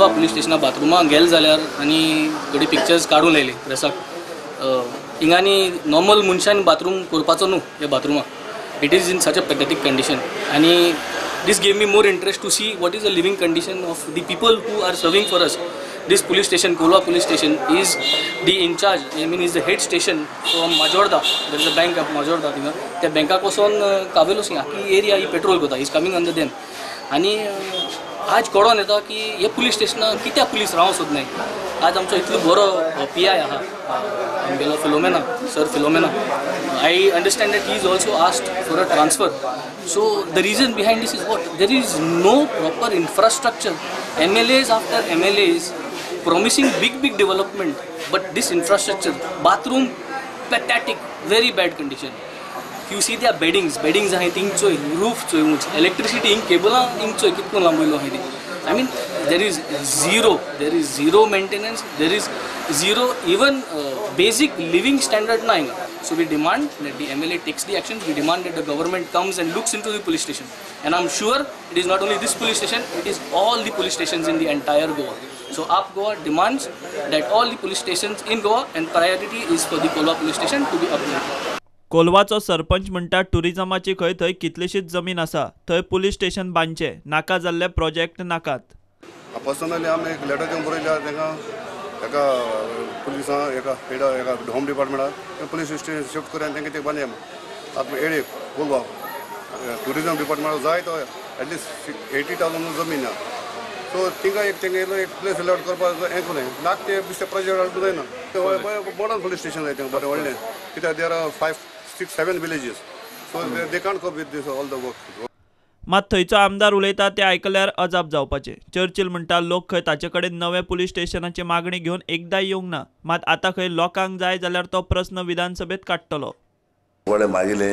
Kolwa police स्टेशना बाथरुमाक गेले जाल्यार आनी थोडी पिक्चर्स काडून लायले प्रेसाक हिंगांनी नॉर्मल मनशान बाथरूम करपाचो न्हू हे बाथरुमाक it is in such a pathetic condition आनी this gave me more interest to see what is the living condition of the people who are serving for us. This police station, Kolwa police station, is the in charge, I mean is the head station from Majorda. There is a bank of Majorda. त्या बँका पासून कावेलो C आखी area ही petrol करता is coming under them आनी आज कळोन येता की हे पुलीस स्टेशनाक कित्याक पुलीस रावंक सोदनाय. आज आमचो इतलो बरो PI आहा आमगेलो Philomena sir Philomena. I understand that he is also asked for a transfer. So the reason behind this is what? There is no proper infrastructure. MLAs after MLAs promising big development, but this infrastructure, bathroom, pathetic, very bad condition. You see their beddings are thing choy, roof choy, electricity ing cable ing choy kitko lamboilo hai. I mean there is zero maintenance, there is zero even basic living standard na. So we demand that the MLA takes the actions. We demand that the government comes and looks into the police station. And I'm sure it is not only this police station, it is all the police stations in the entire Goa. So AAP Goa demands that all the police stations in Goa and priority is for the Kolwa police station to be upgraded. कोलवाचो सरपंच म्हणटा टुरिजमाची खंय थंय कितलीशीच जमीन आसा थंय police station बांदचे नाका जाल्ले प्रोजेक्ट नाकात. पर्सनली आमी एक लेटर दिवन बरयल्या तांकां एका पुलिसां एका होम डिपार्टमेंटाक पुलीस स्टेशन शिफ्ट करून तांकां ते बांदया आतां एडे कोलवा टुरिजम डिपार्टमेंटाक जाय तो एटलिस्ट 80,000 जमीन आहा. सो तिंगा एक प्लेस अलॉट करपाक हें करूं नाक ते बिश्टे प्रोजेक्ट हाडूंक जायना. मॉडर्न पुलीस स्टेशन जाय तांकां बरें व्हडलें कित्याक there are 5, 6, 7 villages. So they can't cope with this all the work. मात थंयचो आमदार उलयता ते आयकल्यार अजाप जावपाचें. चर्चिल म्हणटा लोक खंय ताचे कडेन नवे पुलीस स्टेशनाची मागणी घेवन एकदां येवंक ना. मात आतां खंय लोकांक जाय जाल्यार तो प्रस्न विधानसभेत काडटलो. बरें मागिले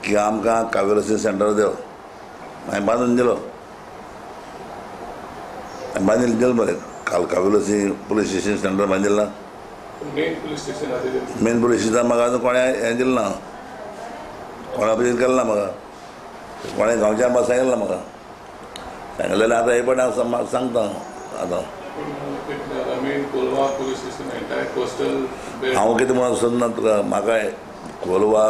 की आमकां कावेलोसी सेंटर देव हांवें बांदून दिलो बरें काल कावेलोसी पुलीस स्टेशन सेंटर बांदिल्ला मेन पुलीस स्टेशन म्हाका आजून कोणें हें दिलें ना कोणा अपेक्षीत केलें ना म्हाका कोणें गांवच्या म्हाका सांगिल्लें ना म्हाका सांगिल्लें जाल्यार आतां हे पण हांव सांगता आतां हांव कितें म्हणून सोदना तुका म्हाका कोलवा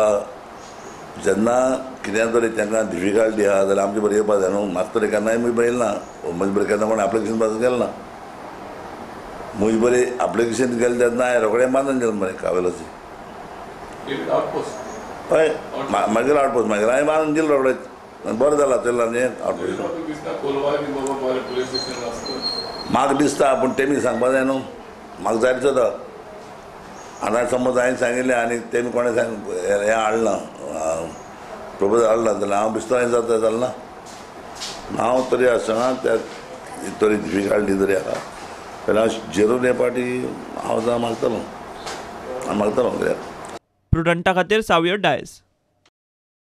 जेन्ना कितें तरी तांकां डिफिकल्टी आहा जाल्यार आमचे बरें येवपाक जाय न्हू. म्हाका तरी केन्नाय मुजबेर ना म्हजे बरें केन्ना कोण एप्लिकेशन पास केलें ना. मुजे बरें एप्लिकेशन केलें तेन्ना हांवें रोखडें बांदून दिलें मरे कावेलोसी हय मागीर आउटपोस्ट मागीर हांवें बांदून दिलें रोखडें बरें जालां चल्लां न्ही आउटपोस्ट. म्हाका दिसता पूण तेमी सांगपा जाय न्हू म्हाका जाय दिसता. आतां समज हांवें सांगिल्लें आनी तेमी कोणें हें हाडलां प्रपोजल हाडला जाल्यार हांव बिस्तो हांवें जाता जालें ना. हांव तरी आसतना त्या तरी डिफिकल्टी तरी आहा जाल्यार हांव झिरो पार्टी हांव मागतलो कित्याक प्रुडंटा खातीर सावयर डायस.